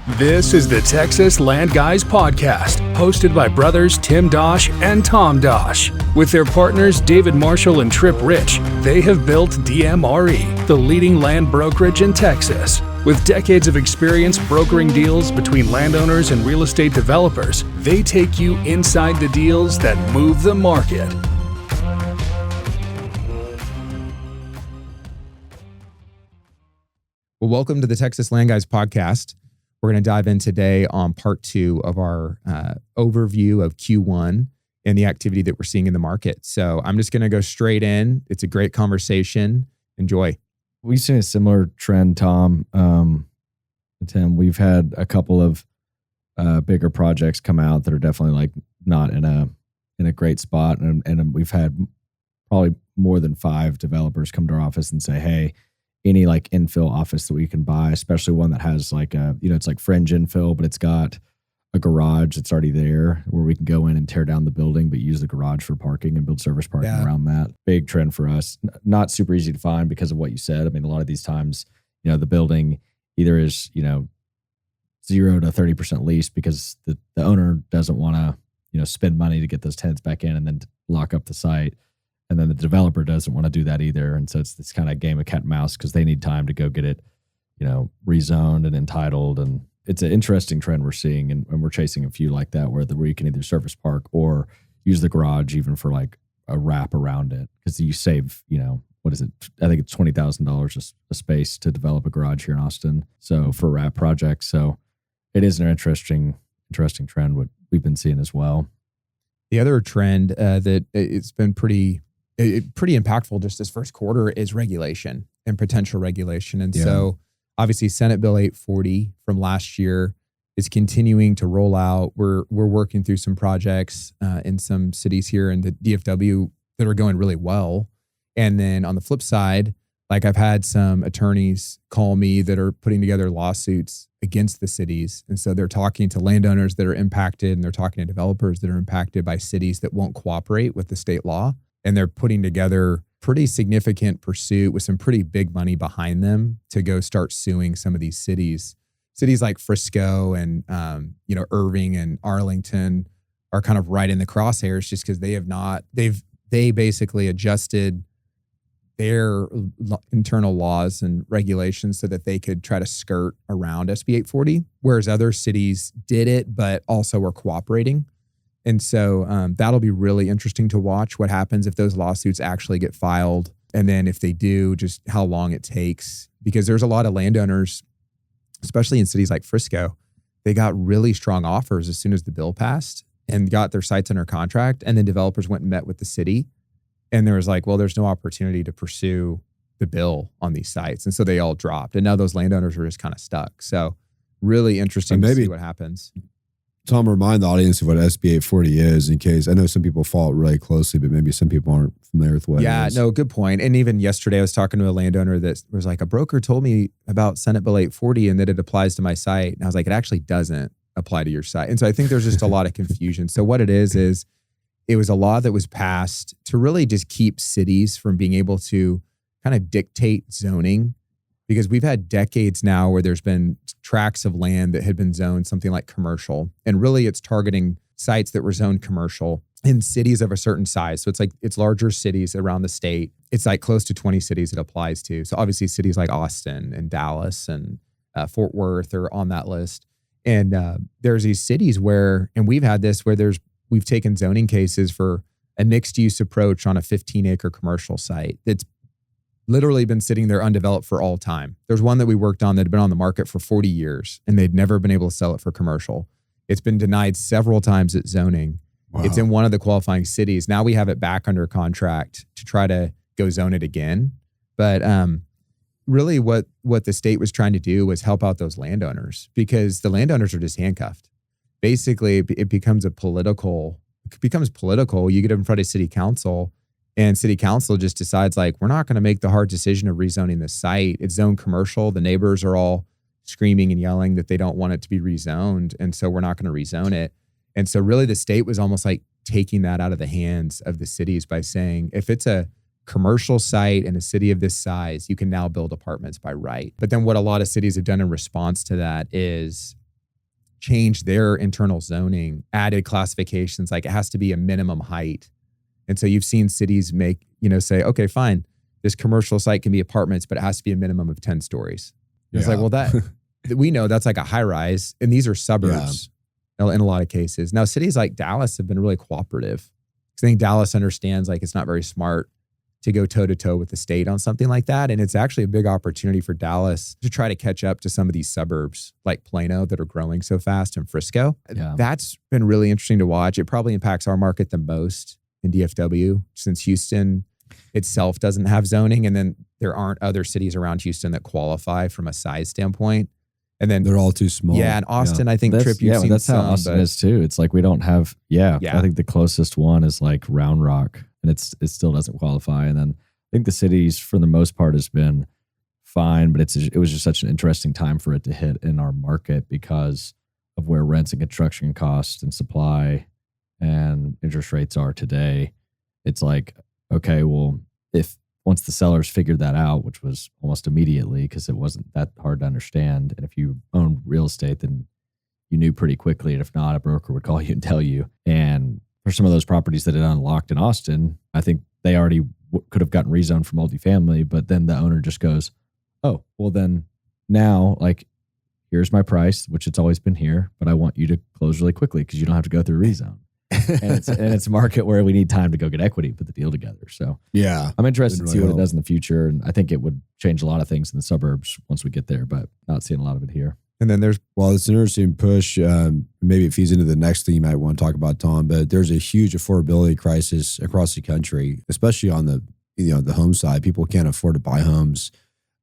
This is the Texas Land Guys podcast, hosted by brothers Tim Dosh and Tom Dosh. With their partners David Marshall and Tripp Rich, they have built DMRE, the leading land brokerage in Texas. With decades of experience brokering deals between landowners and real estate developers, they take you inside the deals that move the market. Well, welcome to the Texas Land Guys podcast. We're going to dive in today on part 2 of our overview of Q1 and the activity that we're seeing in the market. So I'm just going to go straight in. It's a great conversation. Enjoy. We've seen a similar trend, Tom, and Tim. We've had a couple of bigger projects come out that are definitely like not in a great spot, and we've had probably more than 5 developers come to our office and say, "Hey, any like infill office that we can buy, especially one that has like a, it's like fringe infill, but it's got a garage that's already there where we can go in and tear down the building, but use the garage for parking and build service parking around that." Big trend for us. Not super easy to find because of what you said. I mean, a lot of these times, the building either is, 0 to 30% leased because the owner doesn't want to, spend money to get those tenants back in and then lock up the site. And then the developer doesn't want to do that either. And so it's this kind of game of cat and mouse because they need time to go get it, rezoned and entitled. And it's an interesting trend we're seeing. And we're chasing a few like that where you can either service park or use the garage even for like a wrap around it. Because you save, what is it? I think it's $20,000 a space to develop a garage here in Austin. So for a wrap project. So it is an interesting trend what we've been seeing as well. The other trend that it's been pretty impactful just this first quarter is regulation and potential regulation. And so obviously Senate Bill 840 from last year is continuing to roll out. We're working through some projects in some cities here in the DFW that are going really well. And then on the flip side, like I've had some attorneys call me that are putting together lawsuits against the cities. And so they're talking to landowners that are impacted and they're talking to developers that are impacted by cities that won't cooperate with the state law. And they're putting together pretty significant pursuit with some pretty big money behind them to go start suing some of these cities. Cities like Frisco and, Irving and Arlington are kind of right in the crosshairs just because they basically adjusted their internal laws and regulations so that they could try to skirt around SB 840, whereas other cities did it, but also were cooperating. And so that'll be really interesting to watch what happens if those lawsuits actually get filed. And then if they do, just how long it takes, because there's a lot of landowners, especially in cities like Frisco, they got really strong offers as soon as the bill passed and got their sites under contract. And then developers went and met with the city. And there was like, well, there's no opportunity to pursue the bill on these sites. And so they all dropped. And now those landowners are just kind of stuck. So really interesting to see what happens. Tom, remind the audience of what SB 840 is in case, I know some people follow it really closely, but maybe some people aren't familiar with what it is. No, good point. And even yesterday I was talking to a landowner that was like, a broker told me about Senate Bill 840 and that it applies to my site. And I was like, it actually doesn't apply to your site. And so I think there's just a lot of confusion. So what it is it was a law that was passed to really just keep cities from being able to kind of dictate zoning, because we've had decades now where there's been tracts of land that had been zoned something like commercial. And really it's targeting sites that were zoned commercial in cities of a certain size. So it's larger cities around the state. It's like close to 20 cities it applies to. So obviously cities like Austin and Dallas and Fort Worth are on that list. And there's these cities where, and we've had this where we've taken zoning cases for a mixed use approach on a 15-acre commercial site that's literally been sitting there undeveloped for all time. There's one that we worked on that had been on the market for 40 years and they'd never been able to sell it for commercial. It's been denied several times at zoning. Wow. It's in one of the qualifying cities. Now we have it back under contract to try to go zone it again. But really what the state was trying to do was help out those landowners, because the landowners are just handcuffed. Basically, it becomes political. You get in front of city council, and city council just decides like, we're not going to make the hard decision of rezoning this site. It's zoned commercial. The neighbors are all screaming and yelling that they don't want it to be rezoned. And so we're not going to rezone it. And so really the state was almost like taking that out of the hands of the cities by saying, if it's a commercial site in a city of this size, you can now build apartments by right. But then what a lot of cities have done in response to that is changed their internal zoning, added classifications, like it has to be a minimum height. And so you've seen cities make, say, okay, fine, this commercial site can be apartments, but it has to be a minimum of 10 stories. It's like, well, that we know that's like a high rise, and these are suburbs in a lot of cases. Now, cities like Dallas have been really cooperative. I think Dallas understands like it's not very smart to go toe to toe with the state on something like that. And it's actually a big opportunity for Dallas to try to catch up to some of these suburbs like Plano that are growing so fast, and Frisco. Yeah. That's been really interesting to watch. It probably impacts our market the most in DFW, since Houston itself doesn't have zoning. And then there aren't other cities around Houston that qualify from a size standpoint. And then they're all too small. Yeah, and Austin, I think Tripp, you've seen that's some, how Austin but is too. It's like we don't have. I think the closest one is like Round Rock, and it still doesn't qualify. And then I think the cities, for the most part, has been fine, but it was just such an interesting time for it to hit in our market because of where rents and construction costs and supply and interest rates are today. It's like, okay, well, if once the sellers figured that out, which was almost immediately because it wasn't that hard to understand. And if you own real estate, then you knew pretty quickly. And if not, a broker would call you and tell you. And for some of those properties that had unlocked in Austin, I think they already could have gotten rezoned for multifamily, but then the owner just goes, oh, well then now, like, here's my price, which it's always been here, but I want you to close really quickly because you don't have to go through rezone. and it's a market where we need time to go get equity, put the deal together. So I'm interested to see what it does in the future. And I think it would change a lot of things in the suburbs once we get there, but not seeing a lot of it here. And then there's, well, it's an interesting push. Maybe it feeds into the next thing you might want to talk about, Tom, but there's a huge affordability crisis across the country, especially on the home side. People can't afford to buy homes.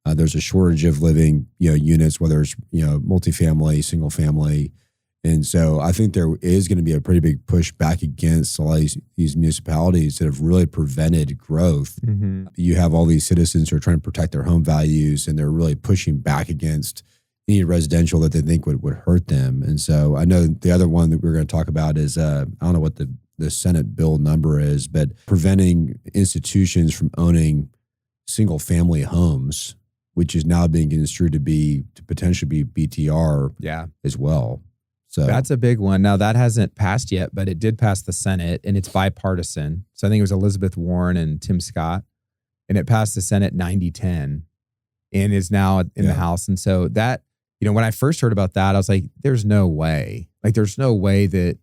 There's a shortage of living, units, whether it's, multifamily, single family. And so I think there is going to be a pretty big push back against a lot of these municipalities that have really prevented growth. mm-hmm. You have all these citizens who are trying to protect their home values, and they're really pushing back against any residential that they think would hurt them. And so I know the other one that we're going to talk about is, I don't know what the Senate bill number is, but preventing institutions from owning single family homes, which is now being construed to potentially be BTR as well. So that's a big one. Now that hasn't passed yet, but it did pass the Senate, and it's bipartisan. So I think it was Elizabeth Warren and Tim Scott, and it passed the Senate 90-10 and is now in the House. And so that, when I first heard about that, I was like, there's no way. Like, there's no way that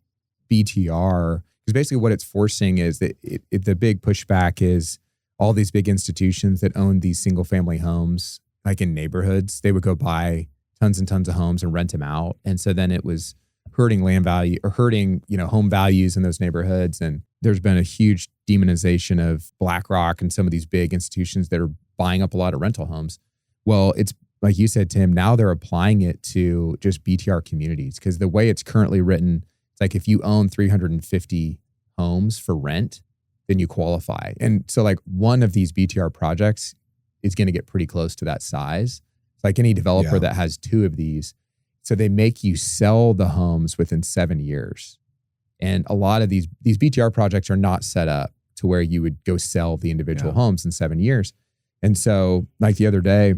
BTR, because basically what it's forcing is that the big pushback is all these big institutions that own these single family homes, like in neighborhoods, they would go buy tons and tons of homes and rent them out. And so then it was hurting land value or hurting, home values in those neighborhoods. And there's been a huge demonization of BlackRock and some of these big institutions that are buying up a lot of rental homes. Well, it's like you said, Tim, now they're applying it to just BTR communities, because the way it's currently written, it's like if you own 350 homes for rent, then you qualify. And so like one of these BTR projects is going to get pretty close to that size. It's like any developer that has 2 of these. So they make you sell the homes within 7 years. And a lot of these BTR projects are not set up to where you would go sell the individual homes in 7 years. And so like the other day,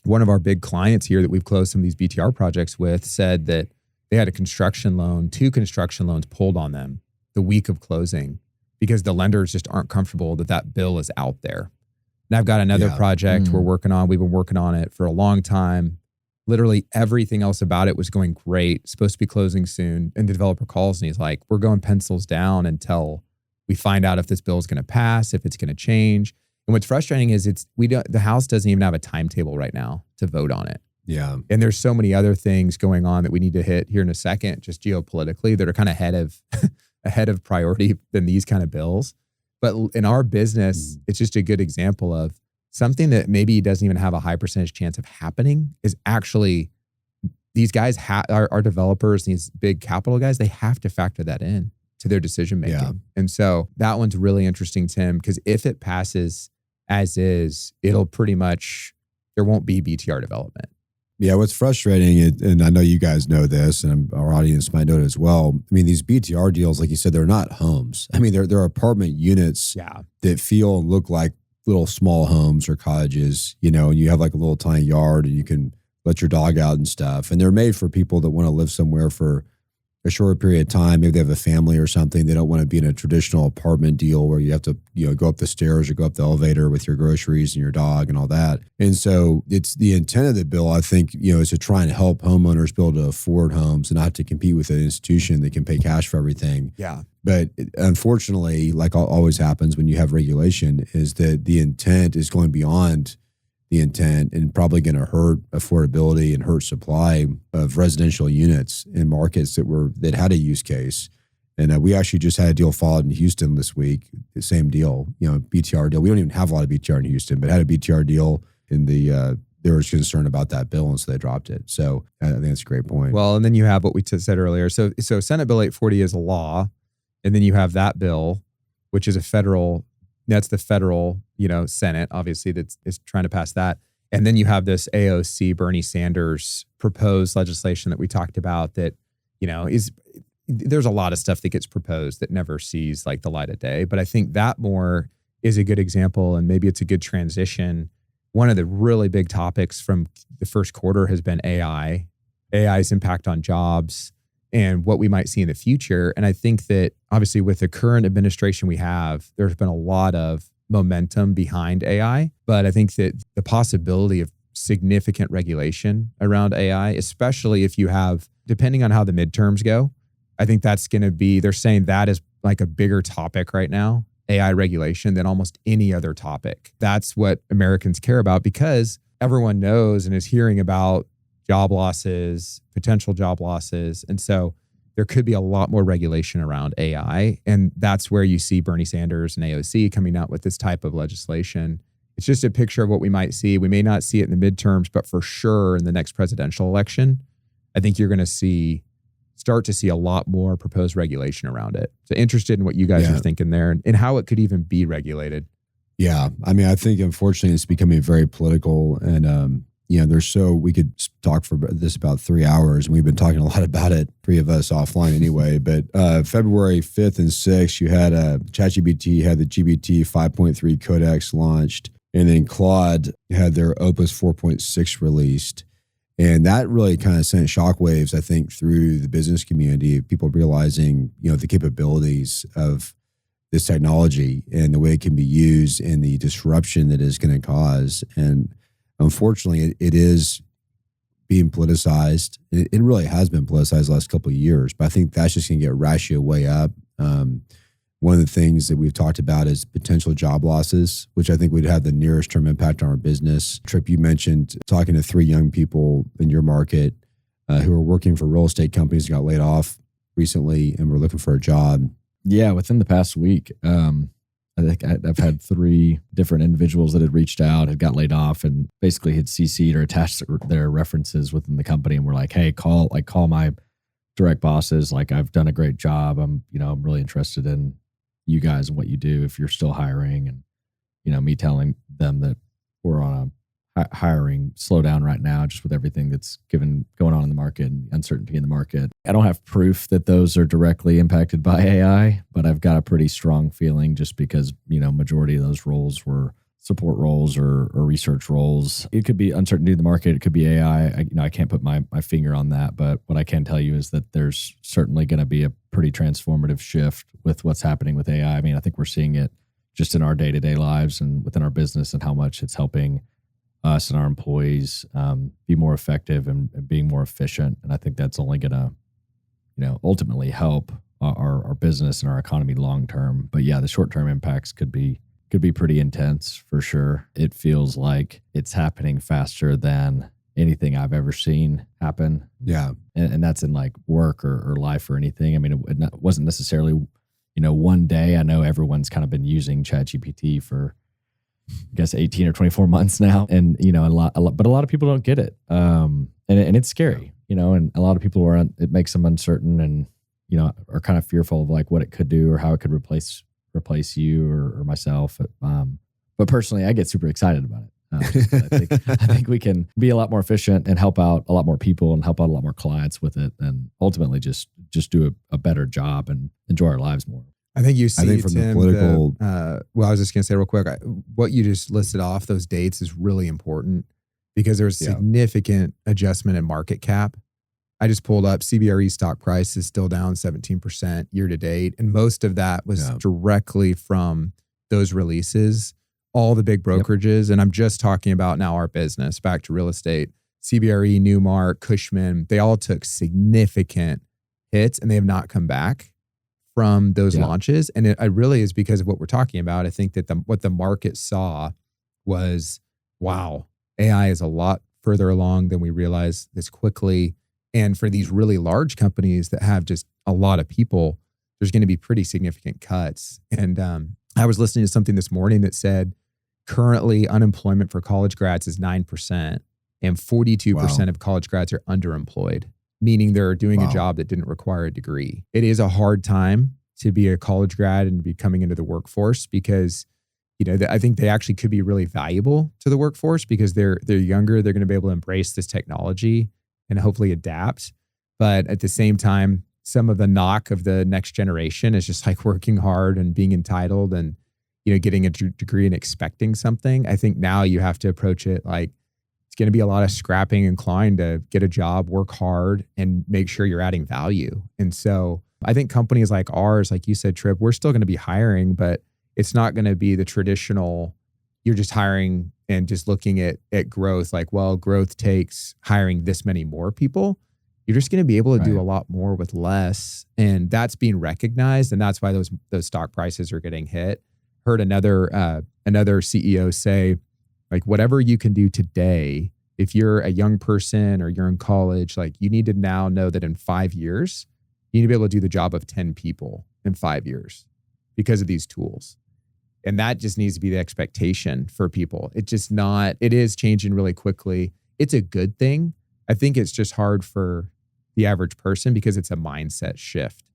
one of our big clients here that we've closed some of these BTR projects with said that they had 2 construction loans pulled on them the week of closing because the lenders just aren't comfortable that bill is out there. And I've got another project we're working on. We've been working on it for a long time. Literally everything else about it was going great. Supposed to be closing soon. And the developer calls and he's like, we're going pencils down until we find out if this bill is going to pass, if it's going to change. And what's frustrating is the House doesn't even have a timetable right now to vote on it. Yeah. And there's so many other things going on that we need to hit here in a second, just geopolitically, that are kind of ahead of priority than these kind of bills. But in our business, it's just a good example of something that maybe doesn't even have a high percentage chance of happening is actually these guys, our developers, these big capital guys, they have to factor that in to their decision making. Yeah. And so that one's really interesting, Tim, because if it passes as is, it'll pretty much, there won't be BTR development. Yeah, what's frustrating, and I know you guys know this, and our audience might know it as well. I mean, these BTR deals, like you said, they're not homes. I mean, they're apartment units that feel and look like little small homes or cottages, and you have like a little tiny yard and you can let your dog out and stuff. And they're made for people that want to live somewhere for a short period of time. Maybe they have a family or something. They don't want to be in a traditional apartment deal where you have to, go up the stairs or go up the elevator with your groceries and your dog and all that. And so it's the intent of the bill, I think, is to try and help homeowners be able to afford homes and not have to compete with an institution that can pay cash for everything. Yeah. But unfortunately, like always happens when you have regulation, is that the intent is going beyond the intent and probably going to hurt affordability and hurt supply of residential units in markets that had a use case. And we actually just had a deal filed in Houston this week, the same deal, BTR deal. We don't even have a lot of BTR in Houston, but had a BTR deal in there was concern about that bill, and so they dropped it. So I think that's a great point. Well, and then you have what we said earlier. So Senate Bill 840 is a law, and then you have that bill, which is that's the federal, Senate, obviously, is trying to pass that. And then you have this AOC, Bernie Sanders proposed legislation that we talked about that, there's a lot of stuff that gets proposed that never sees like the light of day. But I think that more is a good example, and maybe it's a good transition. One of the really big topics from the first quarter has been AI's impact on jobs and what we might see in the future. And I think that obviously with the current administration we have, there's been a lot of momentum behind AI, but I think that the possibility of significant regulation around AI, especially if you have, depending on how the midterms go, I think that's going to be, they're saying that is like a bigger topic right now, AI regulation, than almost any other topic. That's what Americans care about because everyone knows and is hearing about job losses, potential job losses. And so there could be a lot more regulation around AI. And that's where you see Bernie Sanders and AOC coming out with this type of legislation. It's just a picture of what we might see. We may not see it in the midterms, but for sure in the next presidential election, I think you're going to start to see a lot more proposed regulation around it. So interested in what you guys are thinking there and how it could even be regulated. Yeah. I mean, I think unfortunately it's becoming very political and, we could talk for this about 3 hours, and we've been talking a lot about it, three of us offline anyway. But February 5th and 6th, you had ChatGPT had the GPT 5.3 codex launched, and then Claude had their Opus 4.6 released. And that really kind of sent shockwaves, I think, through the business community, people realizing, the capabilities of this technology and the way it can be used and the disruption that it's going to cause. And unfortunately, it is being politicized. It really has been politicized the last couple of years, but I think that's just going to get ratio way up. One of the things that we've talked about is potential job losses, which I think would have the nearest term impact on our business. Tripp, you mentioned talking to 3 young people in your market who are working for real estate companies, got laid off recently and were looking for a job. Yeah, within the past week, I think I've had 3 different individuals that had reached out, had got laid off, and basically had CC'd or attached their references within the company, and were like, "Hey, call my direct bosses. Like, I've done a great job. I'm really interested in you guys and what you do if you're still hiring." And me telling them that we're on a hiring slowdown right now, just with everything that's going on in the market and uncertainty in the market. I don't have proof that those are directly impacted by AI, but I've got a pretty strong feeling just because, majority of those roles were support roles or research roles. It could be uncertainty in the market. It could be AI. I can't put my finger on that, but what I can tell you is that there's certainly going to be a pretty transformative shift with what's happening with AI. I mean, I think we're seeing it just in our day-to-day lives and within our business and how much it's helping us and our employees be more effective and being more efficient. And I think that's only going to, ultimately help our business and our economy long term. But yeah, the short term impacts could be pretty intense for sure. It feels like it's happening faster than anything I've ever seen happen. Yeah. And that's in like work or life or anything. I mean, it wasn't necessarily, one day. I know everyone's kind of been using ChatGPT for, I guess, 18 or 24 months now. And, but a lot of people don't get it. And it's scary, and a lot of people it makes them uncertain and, are kind of fearful of like what it could do or how it could replace you or myself. But personally, I get super excited about it. I think we can be a lot more efficient and help out a lot more people and help out a lot more clients with it, and ultimately just do a better job and enjoy our lives more. I think you see, I think from Tim, the political. I was just going to say real quick, what you just listed off, those dates is really important because there's Yeah. significant adjustment in market cap. I just pulled up CBRE stock price is still down 17% year to date. And most of that was directly from those releases, all the big brokerages. And I'm just talking about now our business, back to real estate. CBRE, Newmark, Cushman, they all took significant hits and they have not come back from those launches. And it really is because of what we're talking about. I think that what the market saw was, wow, AI is a lot further along than we realized this quickly. And for these really large companies that have just a lot of people, there's going to be pretty significant cuts. And I was listening to something this morning that said currently unemployment for college grads is 9% and 42% of college grads are underemployed, meaning they're doing a job that didn't require a degree. It is a hard time to be a college grad and be coming into the workforce because, I think they actually could be really valuable to the workforce because they're younger. They're going to be able to embrace this technology and hopefully adapt. But at the same time, some of the knock of the next generation is just like working hard and being entitled and, getting a degree and expecting something. I think now you have to approach it like it's going to be a lot of scrapping and clawing to get a job, work hard, and make sure you're adding value. And so I think companies like ours, like you said, Tripp, we're still going to be hiring, but it's not going to be the traditional, you're just hiring and just looking at growth, like, well, growth takes hiring this many more people. You're just going to be able to do a lot more with less. And that's being recognized. And that's why those stock prices are getting hit. Heard another CEO say, like, whatever you can do today, if you're a young person or you're in college, like you need to now know that in 5 years, you need to be able to do the job of 10 people in 5 years because of these tools. And that just needs to be the expectation for people. It is changing really quickly. It's a good thing. I think it's just hard for the average person because it's a mindset shift.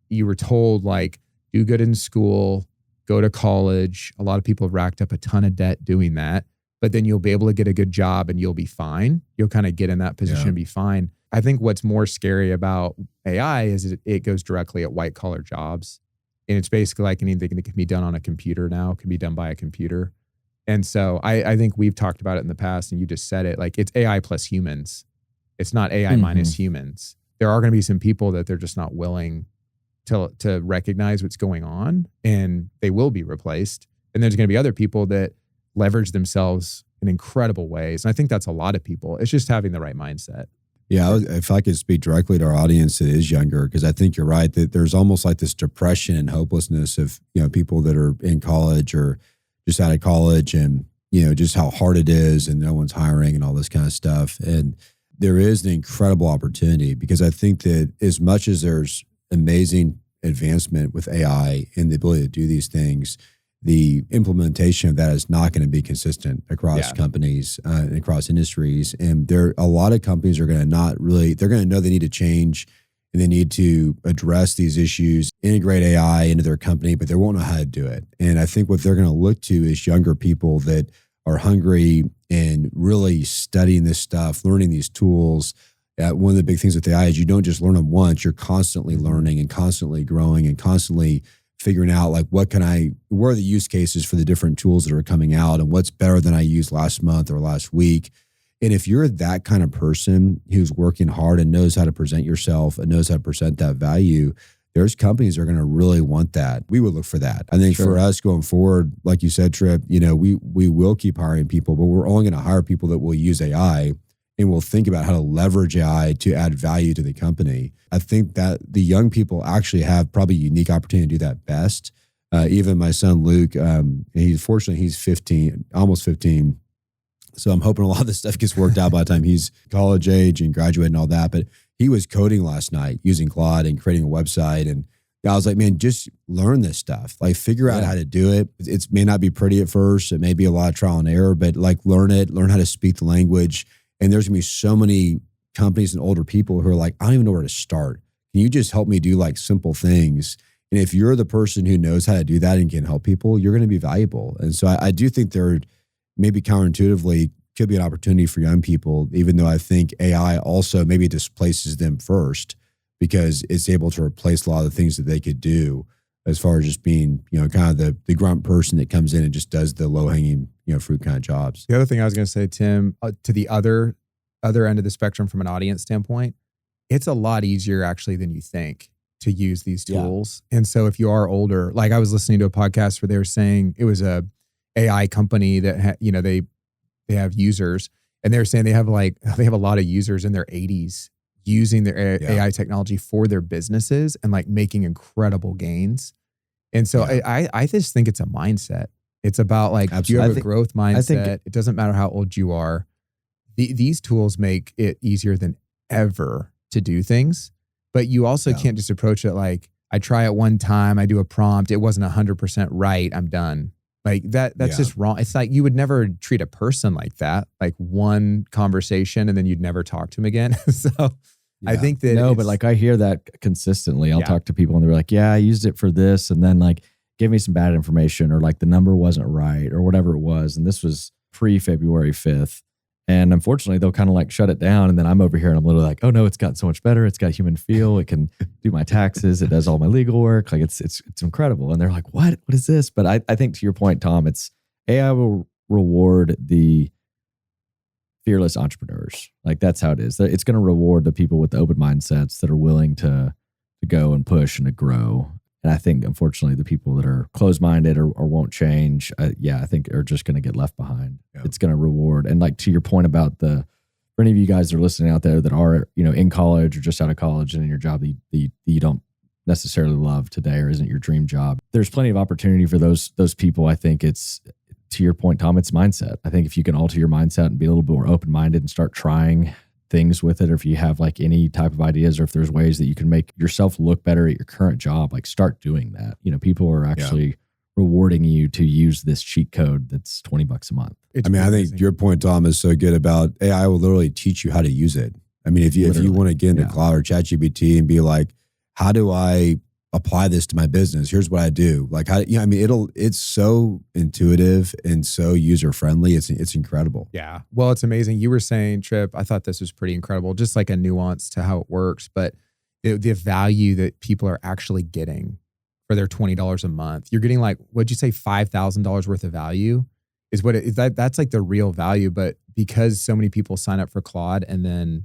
You were told like, do good in school, go to college. A lot of people have racked up a ton of debt doing that, but then you'll be able to get a good job and you'll be fine. You'll kind of get in that position and be fine. I think what's more scary about AI is it goes directly at white collar jobs. And it's basically like anything that can be done on a computer now can be done by a computer. And so I think we've talked about it in the past and you just said it, like it's AI plus humans. It's not AI minus humans. There are going to be some people that they're just not willing to recognize what's going on and they will be replaced. And there's going to be other people that leverage themselves in incredible ways. And I think that's a lot of people. It's just having the right mindset. Yeah, if I could speak directly to our audience that is younger, because I think you're right that there's almost like this depression and hopelessness of, people that are in college or just out of college and, just how hard it is and no one's hiring and all this kind of stuff. And there is an incredible opportunity because I think that as much as there's amazing advancement with AI and the ability to do these things, the implementation of that is not going to be consistent across companies and across industries. And a lot of companies are going to they're going to know they need to change and they need to address these issues, integrate AI into their company, but they won't know how to do it. And I think what they're going to look to is younger people that are hungry and really studying this stuff, learning these tools. One of the big things with AI is you don't just learn them once, you're constantly learning and constantly growing and constantly figuring out like, what are the use cases for the different tools that are coming out and what's better than I used last month or last week. And if you're that kind of person who's working hard and knows how to present yourself and knows how to present that value, there's companies that are going to really want that. We would look for that. I think for us going forward, like you said, Tripp, we will keep hiring people, but we're only going to hire people that will use AI and we'll think about how to leverage AI to add value to the company. I think that the young people actually have probably a unique opportunity to do that best. Even my son, Luke, he's 15, almost 15. So I'm hoping a lot of this stuff gets worked out by the time he's college age and graduate and all that. But he was coding last night using Claude and creating a website. And I was like, man, just learn this stuff. Like figure out how to do it. It may not be pretty at first. It may be a lot of trial and error, but like learn how to speak the language. And there's gonna be so many companies and older people who are like, I don't even know where to start. Can you just help me do like simple things? And if you're the person who knows how to do that and can help people, you're going to be valuable. And so I do think there maybe counterintuitively could be an opportunity for young people, even though I think AI also maybe displaces them first because it's able to replace a lot of the things that they could do as far as just being, kind of the grunt person that comes in and just does the low-hanging fruit kind of jobs. The other thing I was going to say, Tim, to the other end of the spectrum from an audience standpoint, it's a lot easier actually than you think to use these tools. Yeah. And so if you are older, like I was listening to a podcast where they were saying it was a AI company that they have users, and they were saying they have a lot of users in their 80s using their AI technology for their businesses and like making incredible gains. And so I just think it's a mindset. It's about like, if you have a growth mindset, it doesn't matter how old you are. These tools make it easier than ever to do things, but you also can't just approach it like, I try it one time, I do a prompt, it wasn't 100% right, I'm done. Like that's just wrong. It's like you would never treat a person like that, like one conversation and then you'd never talk to him again. So I think that but like I hear that consistently. I'll talk to people and they're like, yeah, I used it for this. And then like, give me some bad information, or like the number wasn't right or whatever it was. And this was pre-February 5th. And unfortunately, they'll kind of like shut it down. And then I'm over here and I'm literally like, oh no, it's gotten so much better. It's got human feel. It can do my taxes. It does all my legal work. Like it's incredible. And they're like, what is this? But I think to your point, Tom, it's AI will reward the fearless entrepreneurs. Like that's how it is. It's going to reward the people with the open mindsets that are willing to go and push and to grow. And I think, unfortunately, the people that are closed-minded or won't change, I think are just going to get left behind. Yep. It's going to reward. And like to your point about for any of you guys that are listening out there that are, in college or just out of college and in your job that you don't necessarily love today or isn't your dream job, there's plenty of opportunity for those people. I think it's, to your point, Tom, it's mindset. I think if you can alter your mindset and be a little bit more open-minded and start trying things with it, or if you have like any type of ideas, or if there's ways that you can make yourself look better at your current job, like start doing that. People are actually rewarding you to use this cheat code that's $20 a month. I think your point, Tom, is so good about AI will literally teach you how to use it. I mean, if you want to get into Cloud or ChatGPT and be like, how do I apply this to my business? Here's what I do. Like, it's so intuitive and so user friendly. It's incredible. Yeah. Well, it's amazing. You were saying, Tripp, I thought this was pretty incredible, just like a nuance to how it works, but the value that people are actually getting for their $20 a month. You're getting like, what'd you say, $5,000 worth of value is what it is. That's like the real value. But because so many people sign up for Claude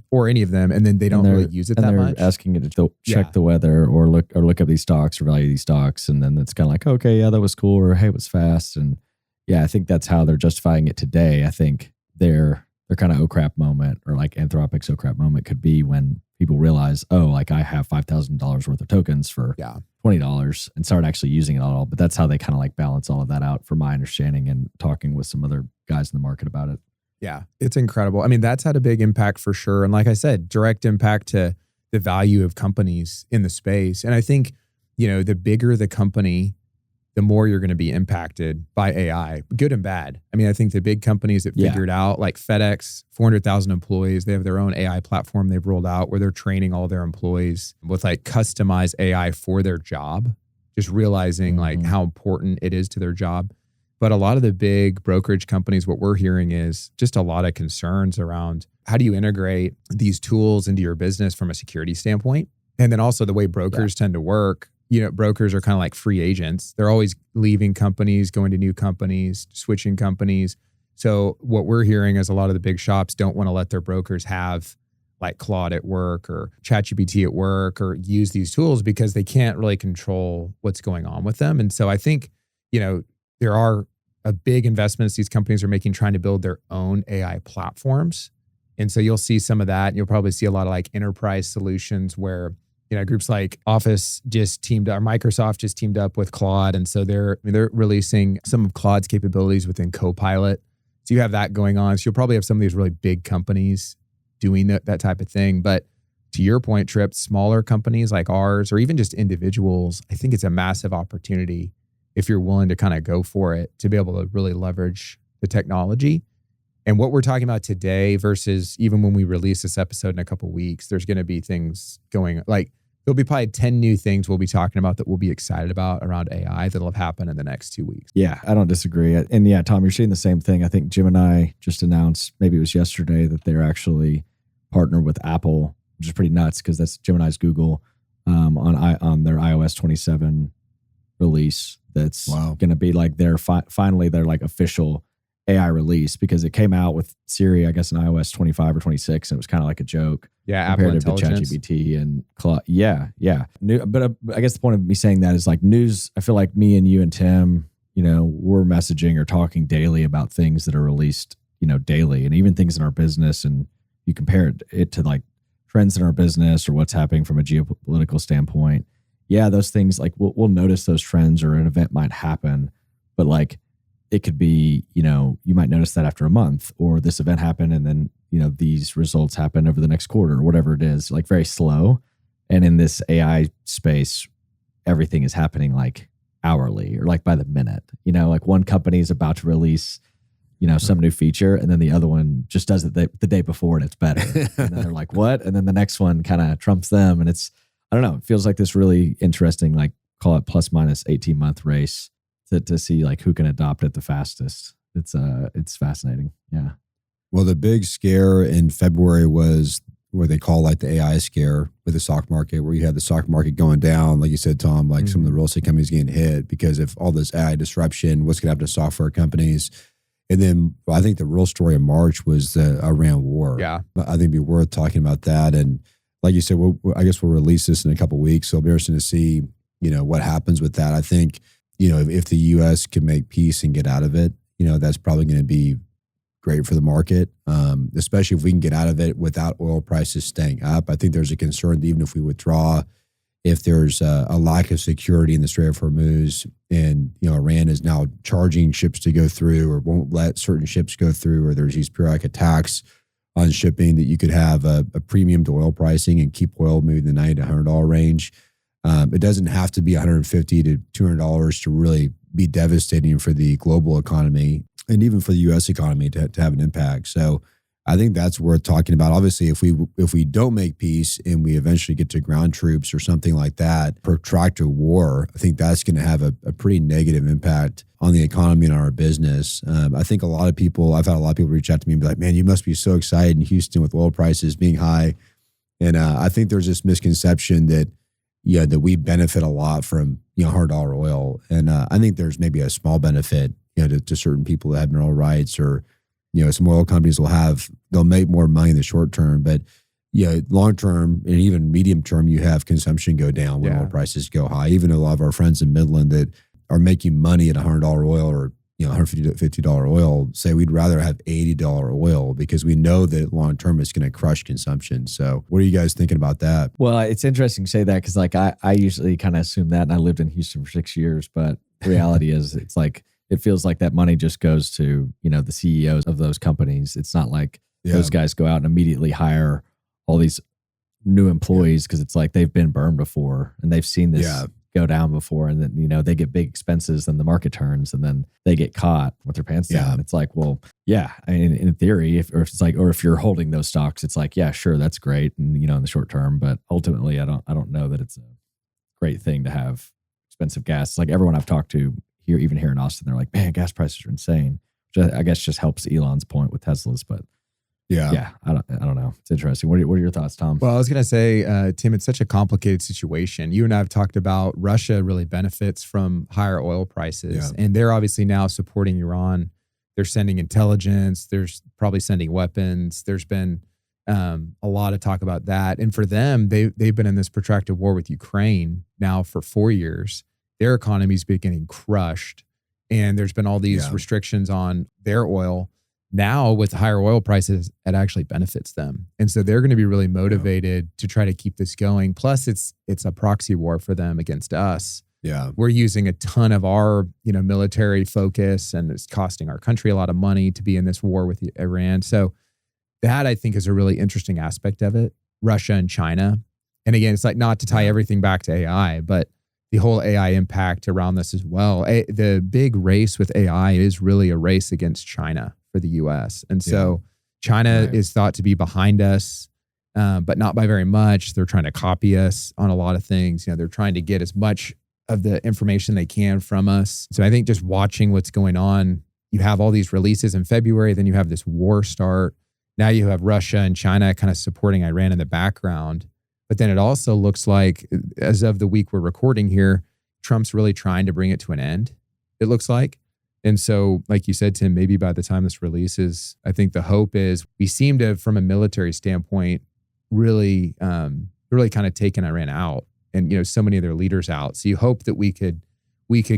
or any of them, and then they don't really use it that much. They're asking it to check the weather or look up these stocks or value these stocks. And then it's kind of like, okay, yeah, that was cool. Or, hey, it was fast. And I think that's how they're justifying it today. I think their kind of oh crap moment, or like Anthropic's oh crap moment, could be when people realize, oh, like I have $5,000 worth of tokens for $20 and start actually using it at all. But that's how they kind of like balance all of that out, from my understanding and talking with some other guys in the market about it. Yeah, it's incredible. I mean, that's had a big impact for sure. And like I said, direct impact to the value of companies in the space. And I think, the bigger the company, the more you're going to be impacted by AI, good and bad. I mean, I think the big companies that figured out, like FedEx, 400,000 employees, they have their own AI platform they've rolled out where they're training all their employees with like customized AI for their job, just realizing like how important it is to their job. But a lot of the big brokerage companies, what we're hearing is just a lot of concerns around how do you integrate these tools into your business from a security standpoint? And then also the way brokers tend to work, brokers are kind of like free agents. They're always leaving companies, going to new companies, switching companies. So what we're hearing is a lot of the big shops don't want to let their brokers have like Claude at work or ChatGPT at work or use these tools because they can't really control what's going on with them. And so I think, there are a big investments these companies are making trying to build their own AI platforms. And so you'll see some of that. And you'll probably see a lot of like enterprise solutions where, groups like Office just teamed up, or Microsoft just teamed up with Claude. And so they're releasing some of Claude's capabilities within Copilot. So you have that going on. So you'll probably have some of these really big companies doing that type of thing. But to your point, Tripp, smaller companies like ours, or even just individuals, I think it's a massive opportunity if you're willing to kind of go for it, to be able to really leverage the technology. And what we're talking about today versus even when we release this episode in a couple of weeks, there's going to be things going, like there'll be probably 10 new things we'll be talking about that we'll be excited about around AI that'll have happened in the next 2 weeks. Yeah, I don't disagree. And Tom, you're seeing the same thing. I think Gemini just announced, maybe it was yesterday, that they're actually partnered with Apple, which is pretty nuts because that's Gemini's Google, on their iOS 27 release. That's going to be like finally their like official AI release because it came out with Siri, I guess in iOS 25 or 26, and it was kind of like a joke. Yeah, Apple comparative to Intelligence. ChatGPT and Claude. Yeah. But I guess the point of me saying that is like news. I feel like me and you and Tim, we're messaging or talking daily about things that are released, daily, and even things in our business. And you compare it to like trends in our business or what's happening from a geopolitical standpoint. Yeah, those things like we'll notice those trends or an event might happen, but like it could be, you might notice that after a month or this event happened and then, these results happen over the next quarter or whatever it is, like very slow. And in this AI space, everything is happening like hourly or like by the minute, like one company is about to release, some new feature and then the other one just does it the day before and it's better. And then they're like, what? And then the next one kind of trumps them. And it's, I don't know, it feels like this really interesting, like call it plus minus 18-month race to see like who can adopt it the fastest. It's fascinating. Yeah. Well, the big scare in February was what they call like the AI scare with the stock market, where you had the stock market going down. Like you said, Tom, like some of the real estate companies getting hit because of all this AI disruption, what's going to happen to software companies. And then I think the real story in March was the Iran war. Yeah. I think it'd be worth talking about that. And like you said, I guess we'll release this in a couple of weeks. So it'll be interesting to see, what happens with that. I think, if the U.S. can make peace and get out of it, that's probably going to be great for the market, especially if we can get out of it without oil prices staying up. I think there's a concern that even if we withdraw, if there's a lack of security in the Strait of Hormuz and, Iran is now charging ships to go through or won't let certain ships go through, or there's these periodic attacks on shipping, that you could have a premium to oil pricing and keep oil moving the $90 to $100 range. It doesn't have to be $150 to $200 to really be devastating for the global economy and even for the U.S. economy to have an impact. So I think that's worth talking about. Obviously, if we don't make peace and we eventually get to ground troops or something like that, protracted war, I think that's going to have a pretty negative impact on the economy and on our business. I think I've had a lot of people reach out to me and be like, man, you must be so excited in Houston with oil prices being high. And I think there's this misconception that we benefit a lot from, $100 oil. And I think there's maybe a small benefit, to certain people that have mineral rights, or, some oil companies they'll make more money in the short term, but long term and even medium term, you have consumption go down when oil prices go high. Even a lot of our friends in Midland that are making money at $100 oil or $150 to $50 oil say we'd rather have $80 oil because we know that long term it's going to crush consumption. So what are you guys thinking about that? Well, it's interesting to say that because like I usually kind of assume that, and I lived in Houston for 6 years, but the reality is it's like it feels like that money just goes to, the CEOs of those companies. It's not like those guys go out and immediately hire all these new employees because it's like they've been burned before and they've seen this go down before, and then they get big expenses, then the market turns, and then they get caught with their pants down. It's like, well, I mean, in theory, if you're holding those stocks, it's like, yeah, sure, that's great, and in the short term, but ultimately, I don't know that it's a great thing to have expensive gas. It's like everyone I've talked to here, even here in Austin, they're like, man, gas prices are insane, which I guess just helps Elon's point with Teslas, but. Yeah, I don't know. It's interesting. What are your thoughts, Tom? Well, I was going to say, Tim, it's such a complicated situation. You and I have talked about Russia really benefits from higher oil prices, and they're obviously now supporting Iran. They're sending intelligence. There's probably sending weapons. There's been a lot of talk about that. And for them, they've been in this protracted war with Ukraine now for 4 years. Their economy's been getting crushed, and there's been all these restrictions on their oil. Now with higher oil prices, it actually benefits them. And so they're going to be really motivated to try to keep this going. Plus it's a proxy war for them against us. Yeah. We're using a ton of our, military focus, and it's costing our country a lot of money to be in this war with Iran. So that I think is a really interesting aspect of it. Russia and China. And again, it's like not to tie everything back to AI, but the whole AI impact around this as well. The big race with AI is really a race against China for the U.S. And so China is thought to be behind us, but not by very much. They're trying to copy us on a lot of things. They're trying to get as much of the information they can from us. So I think just watching what's going on, you have all these releases in February, then you have this war start. Now you have Russia and China kind of supporting Iran in the background. But then it also looks like, as of the week we're recording here, Trump's really trying to bring it to an end, it looks like. And so, like you said, Tim, maybe by the time this releases, I think the hope is we seem to, from a military standpoint, really kind of taken Iran out, and so many of their leaders out. So you hope that we could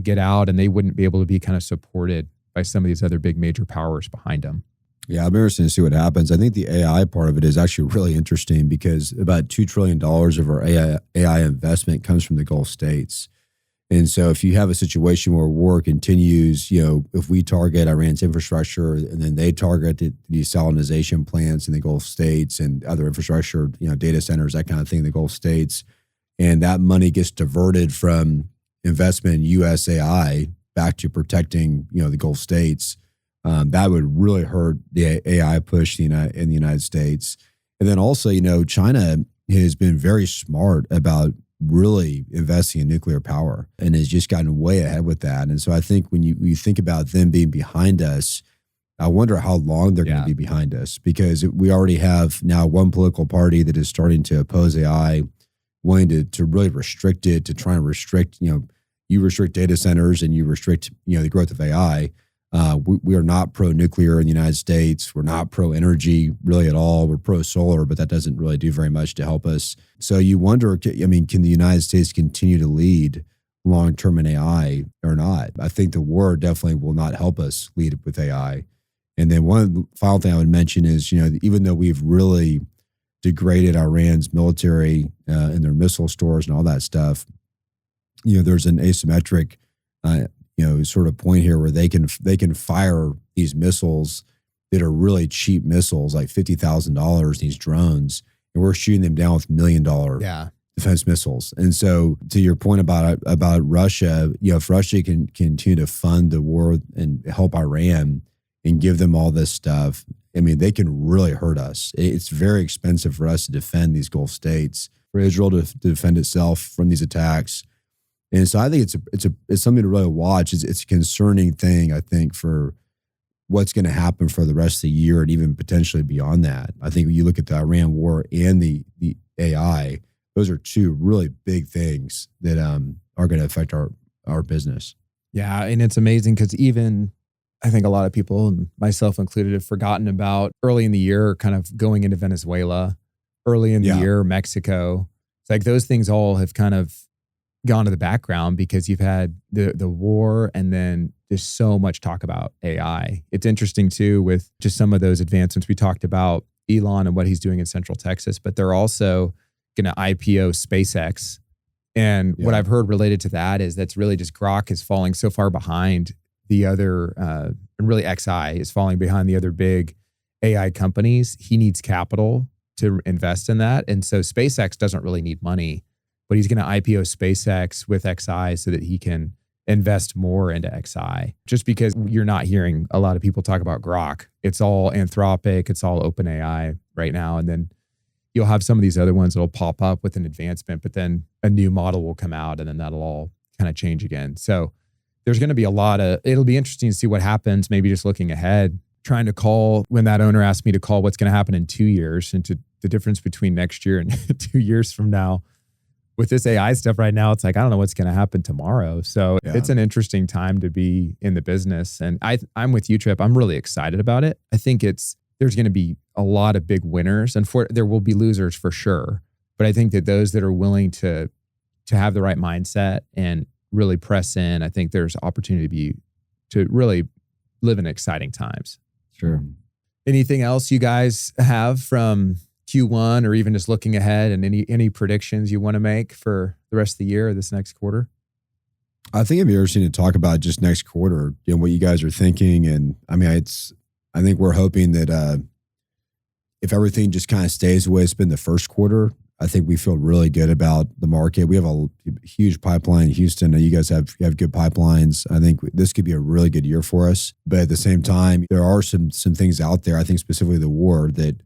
get out, and they wouldn't be able to be kind of supported by some of these other big major powers behind them. Yeah, I'm interested to see what happens. I think the AI part of it is actually really interesting because about $2 trillion of our AI investment comes from the Gulf states. And so if you have a situation where war continues, if we target Iran's infrastructure and then they target the desalinization plants in the Gulf states and other infrastructure, data centers, that kind of thing in the Gulf states, and that money gets diverted from investment in U.S. AI back to protecting, the Gulf states, that would really hurt the AI push in the United States. And then also, China has been very smart about really investing in nuclear power and has just gotten way ahead with that. And so I think when you think about them being behind us, I wonder how long they're going to be behind us, because we already have now one political party that is starting to oppose AI, wanting to really restrict it, to try and restrict, you restrict data centers and you restrict, the growth of AI. We are not pro-nuclear in the United States. We're not pro-energy really at all. We're pro-solar, but that doesn't really do very much to help us. So you wonder, can the United States continue to lead long-term in AI or not? I think the war definitely will not help us lead with AI. And then one final thing I would mention is, even though we've really degraded Iran's military and their missile stores and all that stuff, there's an asymmetric sort of point here where they can fire these missiles that are really cheap missiles, like $50,000, these drones, and we're shooting them down with $1 million defense missiles. And so to your point about Russia, if Russia can continue to fund the war and help Iran and give them all this stuff, they can really hurt us. It's very expensive for us to defend these Gulf states, for Israel to defend itself from these attacks. And so I think it's something to really watch. It's a concerning thing, I think, for what's going to happen for the rest of the year and even potentially beyond that. I think when you look at the Iran war and the AI, those are two really big things that are going to affect our business. Yeah, and it's amazing because even I think a lot of people, and myself included, have forgotten about early in the year, kind of going into Venezuela, early in the year, Mexico. It's like those things all have kind of gone to the background because you've had the war and then there's so much talk about AI. It's interesting too with just some of those advancements. We talked about Elon and what he's doing in Central Texas, but they're also going to IPO SpaceX. And what I've heard related to that is that's really just Grok is falling so far behind the other, and really XI is falling behind the other big AI companies. He needs capital to invest in that. And so SpaceX doesn't really need money, but he's going to IPO SpaceX with XI so that he can invest more into XI. Just because you're not hearing a lot of people talk about Grok. It's all Anthropic, it's all OpenAI right now. And then you'll have some of these other ones that'll pop up with an advancement, but then a new model will come out and then that'll all kind of change again. So there's going to be it'll be interesting to see what happens, maybe just looking ahead, trying to call when that owner asked me to call what's going to happen in 2 years and to the difference between next year and 2 years from now. With this AI stuff right now, it's like, I don't know what's going to happen tomorrow. So it's an interesting time to be in the business. And I'm with you, Tripp. I'm really excited about it. I think there's going to be a lot of big winners and there will be losers for sure. But I think that those that are willing to have the right mindset and really press in, I think there's opportunity to really live in exciting times. Sure. Anything else you guys have from Q1 or even just looking ahead, and any predictions you want to make for the rest of the year or this next quarter? I think it'd be interesting to talk about just next quarter, what you guys are thinking. And I think we're hoping that if everything just kind of stays the way it's been the first quarter, I think we feel really good about the market. We have a huge pipeline in Houston. You guys have good pipelines. I think this could be a really good year for us. But at the same time, there are some things out there, I think specifically the war, that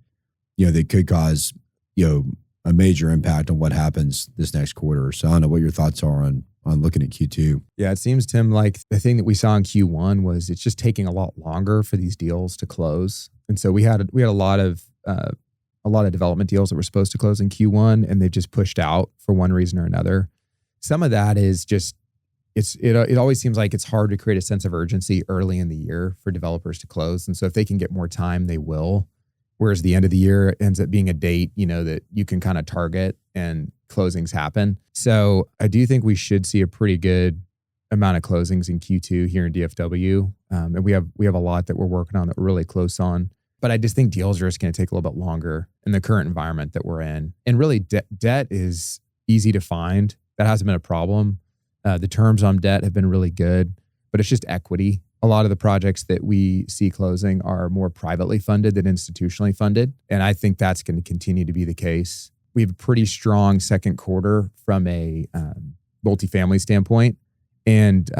that could cause, a major impact on what happens this next quarter. So I don't know what your thoughts are on looking at Q2. Yeah, it seems, Tim, like the thing that we saw in Q1 was it's just taking a lot longer for these deals to close. And so we had a lot of development deals that were supposed to close in Q1 and they've just pushed out for one reason or another. Some of that is just, it always seems like it's hard to create a sense of urgency early in the year for developers to close. And so if they can get more time, they will. Whereas the end of the year ends up being a date, that you can kind of target and closings happen. So I do think we should see a pretty good amount of closings in Q2 here in DFW. And we have a lot that we're working on that we're really close on. But I just think deals are just going to take a little bit longer in the current environment that we're in. And really debt is easy to find. That hasn't been a problem. The terms on debt have been really good, but it's just equity. A lot of the projects that we see closing are more privately funded than institutionally funded. And I think that's going to continue to be the case. We have a pretty strong second quarter from a multifamily standpoint and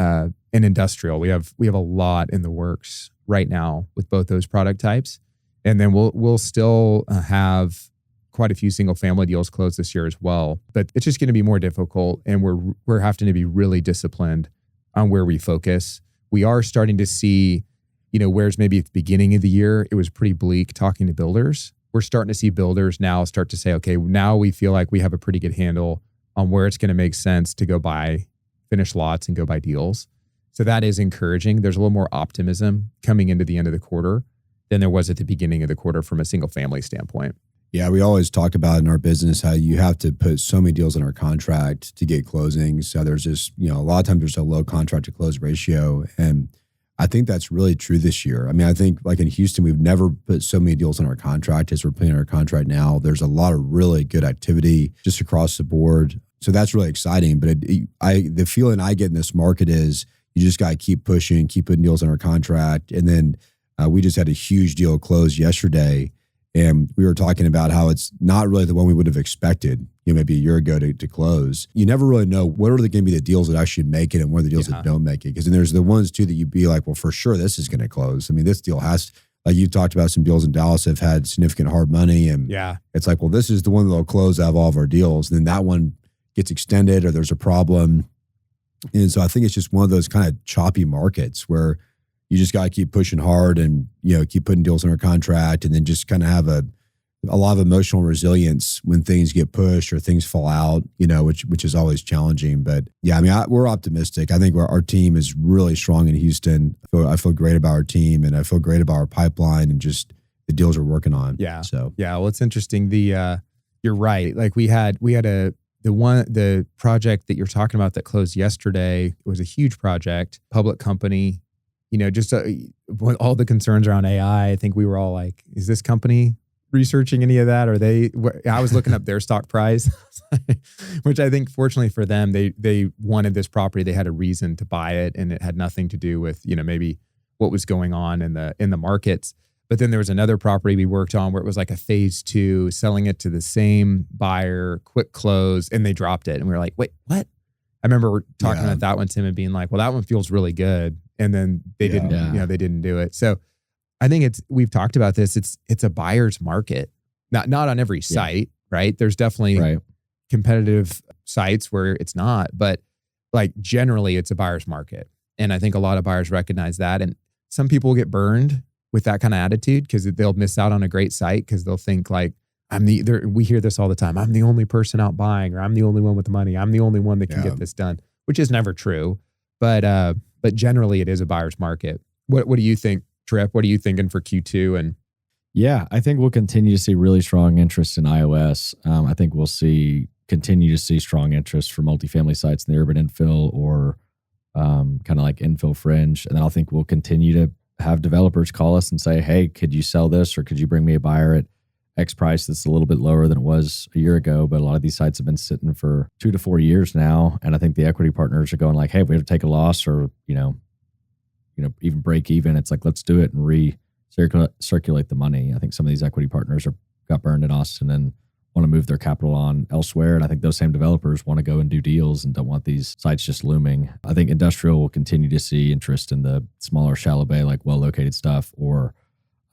industrial. We have a lot in the works right now with both those product types. And then we'll still have quite a few single family deals closed this year as well. But it's just going to be more difficult, and we're having to be really disciplined on where we focus. We are starting to see, whereas maybe at the beginning of the year, it was pretty bleak talking to builders. We're starting to see builders now start to say, okay, now we feel like we have a pretty good handle on where it's going to make sense to go buy finished lots and go buy deals. So that is encouraging. There's a little more optimism coming into the end of the quarter than there was at the beginning of the quarter from a single family standpoint. Yeah, we always talk about in our business how you have to put so many deals in our contract to get closings. So there's just, a lot of times there's a low contract to close ratio. And I think that's really true this year. I mean, I think like in Houston, we've never put so many deals in our contract as we're putting in our contract now. There's a lot of really good activity just across the board. So that's really exciting. But the feeling I get in this market is you just got to keep pushing, keep putting deals in our contract. And then we just had a huge deal close yesterday. And we were talking about how it's not really the one we would have expected, maybe a year ago to close. You never really know what are going to be the deals that actually make it and what are the deals that don't make it. Because then there's the ones too that you'd be like, well, for sure this is going to close. I mean, this deal has, like you talked about, some deals in Dallas have had significant hard money. And it's like, well, this is the one that'll close out of all of our deals. And then that one gets extended or there's a problem. And so I think it's just one of those kind of choppy markets where you just got to keep pushing hard and, keep putting deals in our contract and then just kind of have a lot of emotional resilience when things get pushed or things fall out, which is always challenging. But yeah, I mean, we're optimistic. I think our team is really strong in Houston. I feel great about our team and I feel great about our pipeline and just the deals we're working on. Yeah. So, well, it's interesting. You're right. Like we had the project that you're talking about that closed yesterday. It was a huge project, public company. Just all the concerns around AI, I think we were all like, is this company researching any of that? I was looking up their stock price, which I think fortunately for them, they wanted this property. They had a reason to buy it and it had nothing to do with, maybe what was going on in the markets. But then there was another property we worked on where it was like a phase 2, selling it to the same buyer, quick close, and they dropped it. And we were like, wait, what? I remember talking about that one, Tim, and being like, well, that one feels really good. And then they didn't, they didn't do it. So I think we've talked about this. It's a buyer's market, not on every site, right? There's definitely competitive sites where it's not, but like generally it's a buyer's market. And I think a lot of buyers recognize that. And some people get burned with that kind of attitude because they'll miss out on a great site because they'll think like, we hear this all the time. I'm the only person out buying, or I'm the only one with the money. I'm the only one that can get this done, which is never true. But generally it is a buyer's market. What do you think, Tripp? What are you thinking for Q2? And yeah, I think we'll continue to see really strong interest in iOS. I think we'll continue to see strong interest for multifamily sites in the urban infill or kind of like infill fringe. And then I think we'll continue to have developers call us and say, hey, could you sell this or could you bring me a buyer at X price that's a little bit lower than it was a year ago? But a lot of these sites have been sitting for 2 to 4 years now. And I think the equity partners are going like, hey, if we have to take a loss or, even break even, it's like, let's do it and circulate the money. I think some of these equity partners got burned in Austin and want to move their capital on elsewhere. And I think those same developers want to go and do deals and don't want these sites just looming. I think industrial will continue to see interest in the smaller shallow bay, like well-located stuff, or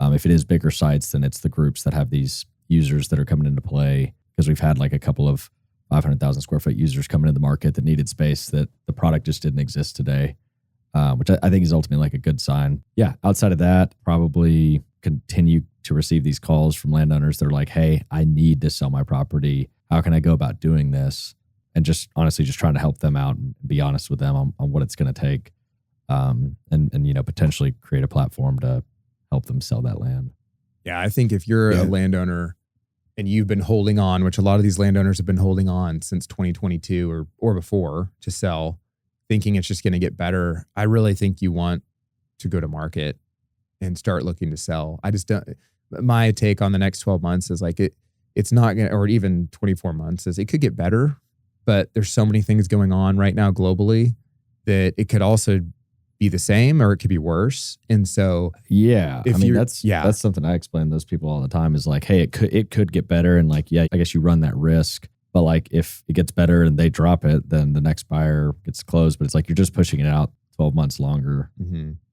if it is bigger sites, then it's the groups that have these users that are coming into play, because we've had like a couple of 500,000 square foot users coming into the market that needed space that the product just didn't exist today, which I think is ultimately like a good sign. Yeah, outside of that, probably continue to receive these calls from landowners that are like, hey, I need to sell my property. How can I go about doing this? and just honestly just trying to help them out and be honest with them on what it's going to take, and potentially create a platform to help them sell that land. Yeah, I think if you're a landowner and you've been holding on, which a lot of these landowners have been holding on since 2022 or before to sell, thinking it's just going to get better, I really think you want to go to market and start looking to sell. I just don't. My take on the next 12 months is like it's not going to, or even 24 months is it could get better, but there's so many things going on right now globally that it could also be the same or it could be worse. And so that's something I explain to those people all the time is like, hey, it could get better, and like, yeah, I guess you run that risk, but like if it gets better and they drop it, then the next buyer gets closed. But it's like you're just pushing it out 12 months longer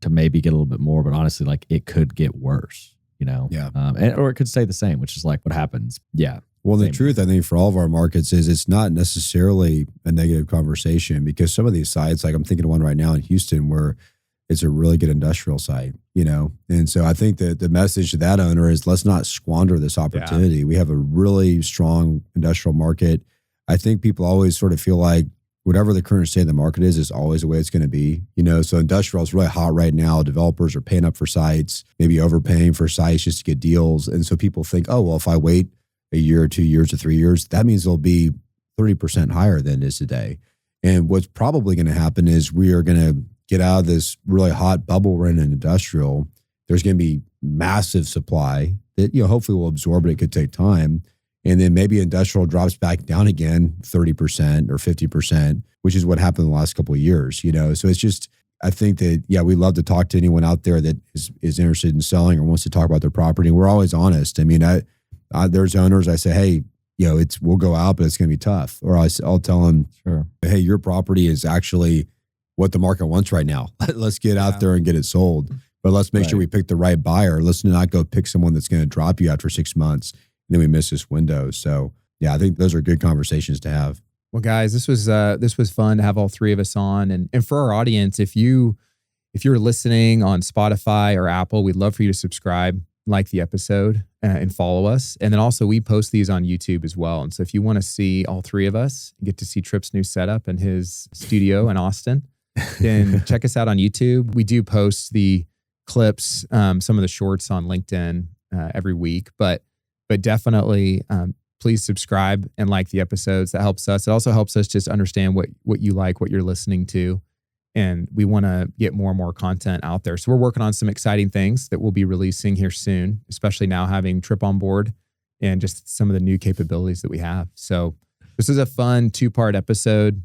to maybe get a little bit more, but honestly, like it could get worse, or it could stay the same, which is like what happens. Yeah. Well, the truth, I think, for all of our markets is it's not necessarily a negative conversation, because some of these sites, like I'm thinking of one right now in Houston where it's a really good industrial site, And so I think that the message to that owner is let's not squander this opportunity. Yeah. We have a really strong industrial market. I think people always sort of feel like whatever the current state of the market is always the way it's going to be. So industrial is really hot right now. Developers are paying up for sites, maybe overpaying for sites just to get deals. And so people think, oh, well, if I wait a year or 2 years or 3 years, that means it'll be 30% higher than it is today. And what's probably going to happen is we are going to get out of this really hot bubble we're in industrial. There's going to be massive supply that, hopefully will absorb it. It could take time. And then maybe industrial drops back down again 30% or 50%, which is what happened in the last couple of years, So it's just, I think that, we love to talk to anyone out there that is interested in selling or wants to talk about their property. And we're always honest. I mean, there's owners I say, hey, we'll go out, but it's going to be tough. Or I'll tell them, sure, hey, your property is actually what the market wants right now. Let's get out there and get it sold. But let's make sure we pick the right buyer. Let's not go pick someone that's going to drop you after 6 months and then we miss this window. So I think those are good conversations to have. Well, guys, this was fun to have all three of us on. And for our audience, if you're listening on Spotify or Apple, we'd love for you to subscribe, like the episode, and follow us. And then also we post these on YouTube as well. And so if you want to see all three of us, get to see Tripp's new setup in his studio in Austin, then check us out on YouTube. We do post the clips, some of the shorts on LinkedIn every week, but definitely please subscribe and like the episodes. That helps us. It also helps us just understand what you like, what you're listening to. And we want to get more and more content out there. So we're working on some exciting things that we'll be releasing here soon, especially now having Tripp on board and just some of the new capabilities that we have. So this is a fun 2-part episode,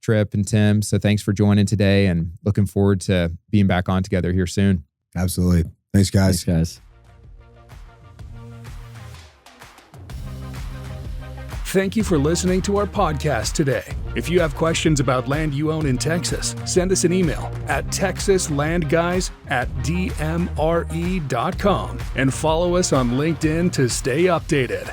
Tripp and Tim. So thanks for joining today and looking forward to being back on together here soon. Absolutely. Thanks, guys. Thanks, guys. Thank you for listening to our podcast today. If you have questions about land you own in Texas, send us an email at texaslandguys@dmre.com and follow us on LinkedIn to stay updated.